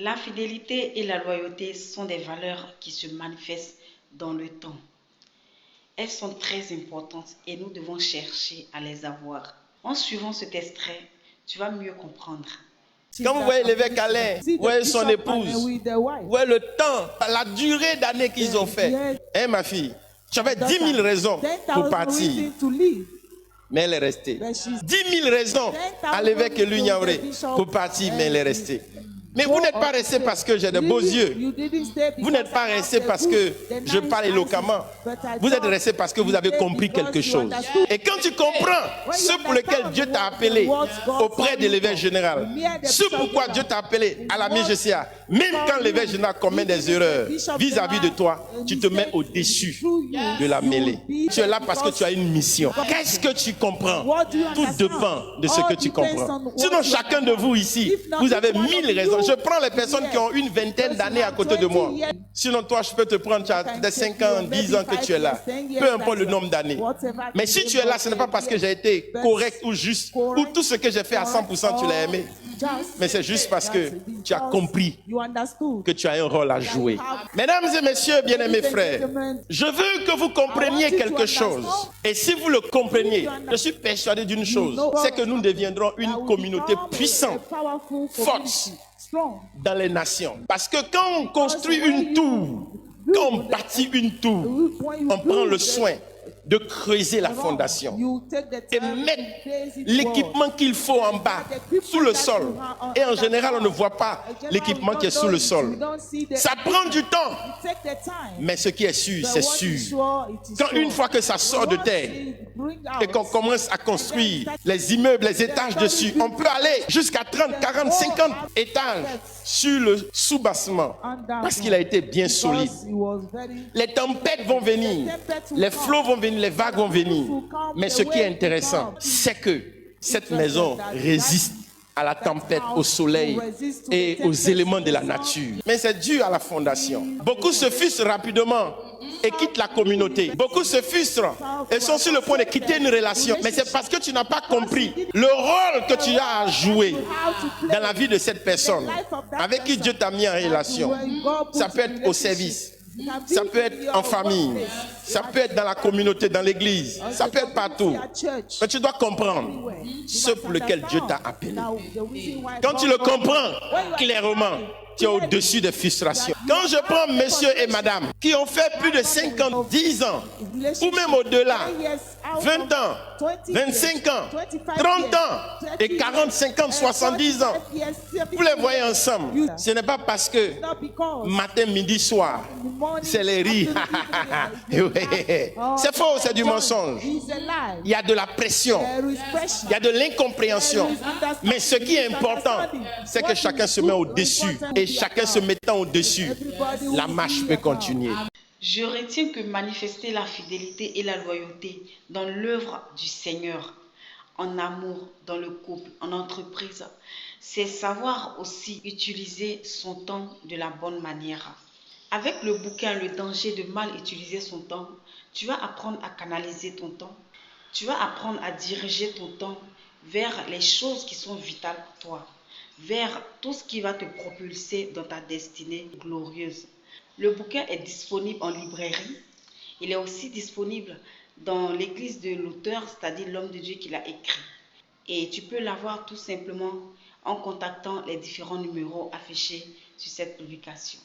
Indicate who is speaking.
Speaker 1: La fidélité et la loyauté sont des valeurs qui se manifestent dans le temps. Elles sont très importantes et nous devons chercher à les avoir. En suivant cet extrait, tu vas mieux comprendre.
Speaker 2: Quand vous voyez l'évêque Alain, vous voyez son épouse, vous voyez le temps, la durée d'années qu'ils ont fait. Hein, ma fille, tu avais 10 000 raisons pour partir, mais elle est restée. 10 000 raisons à l'évêque Elu Nyauré pour partir, mais elle est restée. Mais vous n'êtes pas resté parce que j'ai de beaux yeux. Vous n'êtes pas resté parce que je parle éloquemment. Vous êtes resté parce que vous avez compris quelque chose. Et quand tu comprends ce pour lequel Dieu t'a appelé auprès de l'évêque général, ce pourquoi Dieu t'a appelé à la MJCA, même quand l'évêque général commet des erreurs vis-à-vis de toi, tu te mets au-dessus de la mêlée. Tu es là parce que tu as une mission. Qu'est-ce que tu comprends? Tout dépend de ce que tu comprends. Sinon, chacun de vous ici, vous avez 1000 raisons. Je prends les personnes qui ont une vingtaine d'années à côté de moi. Sinon, toi, je peux te prendre, tu as des 5 ans, 10 ans que tu es là. Peu importe le nombre d'années. Mais si tu es là, ce n'est pas parce que j'ai été correct ou juste, ou tout ce que j'ai fait à 100%, tu l'as aimé. Mais c'est juste parce que tu as compris que tu as un rôle à jouer. Mesdames et messieurs, bien-aimés frères, je veux que vous compreniez quelque chose. Et si vous le compreniez, je suis persuadé d'une chose, c'est que nous deviendrons une communauté puissante, forte dans les nations. Parce que quand on construit une tour, quand on bâtit une tour, on prend le soin de creuser la fondation et mettre l'équipement qu'il faut en bas, sous le sol. Et en général, on ne voit pas l'équipement qui est sous le sol. Ça prend du temps, mais ce qui est sûr, c'est sûr. Quand une fois que ça sort de terre et qu'on commence à construire les immeubles, les étages dessus, on peut aller jusqu'à 30, 40, 50 étages sur le soubassement parce qu'il a été bien solide. Les tempêtes vont venir, les flots vont venir, les vagues vont venir. Mais ce qui est intéressant, c'est que cette maison résiste à la tempête, au soleil et aux éléments de la nature. Mais c'est dû à la fondation. Beaucoup se frustrent rapidement et quittent la communauté. Beaucoup se frustrent et sont sur le point de quitter une relation. Mais c'est parce que tu n'as pas compris le rôle que tu as à jouer dans la vie de cette personne avec qui Dieu t'a mis en relation. Ça peut être au service. Ça peut être en famille, ça peut être dans la communauté, dans l'église, ça peut être partout. Mais tu dois comprendre ce pour lequel Dieu t'a appelé. Quand tu le comprends clairement, tu es au-dessus des frustrations. Quand je prends monsieur et madame qui ont fait plus de 5 ans, 10 ans, ou même au-delà, 20 ans, 25 ans, 30 ans, et 40, 50, 70 ans, vous les voyez ensemble. Ce n'est pas parce que matin, midi, soir, c'est les rires. C'est faux, c'est du mensonge. Il y a de la pression, il y a de l'incompréhension. Mais ce qui est important, c'est que chacun se met au-dessus. Et chacun se mettant au-dessus, la marche peut continuer.
Speaker 1: Je retiens que manifester la fidélité et la loyauté dans l'œuvre du Seigneur, en amour, dans le couple, en entreprise, c'est savoir aussi utiliser son temps de la bonne manière. Avec le bouquin Le danger de mal utiliser son temps, tu vas apprendre à canaliser ton temps. Tu vas apprendre à diriger ton temps vers les choses qui sont vitales pour toi, vers tout ce qui va te propulser dans ta destinée glorieuse. Le bouquin est disponible en librairie. Il est aussi disponible dans l'église de l'auteur, c'est-à-dire l'homme de Dieu qui l'a écrit. Et tu peux l'avoir tout simplement en contactant les différents numéros affichés sur cette publication.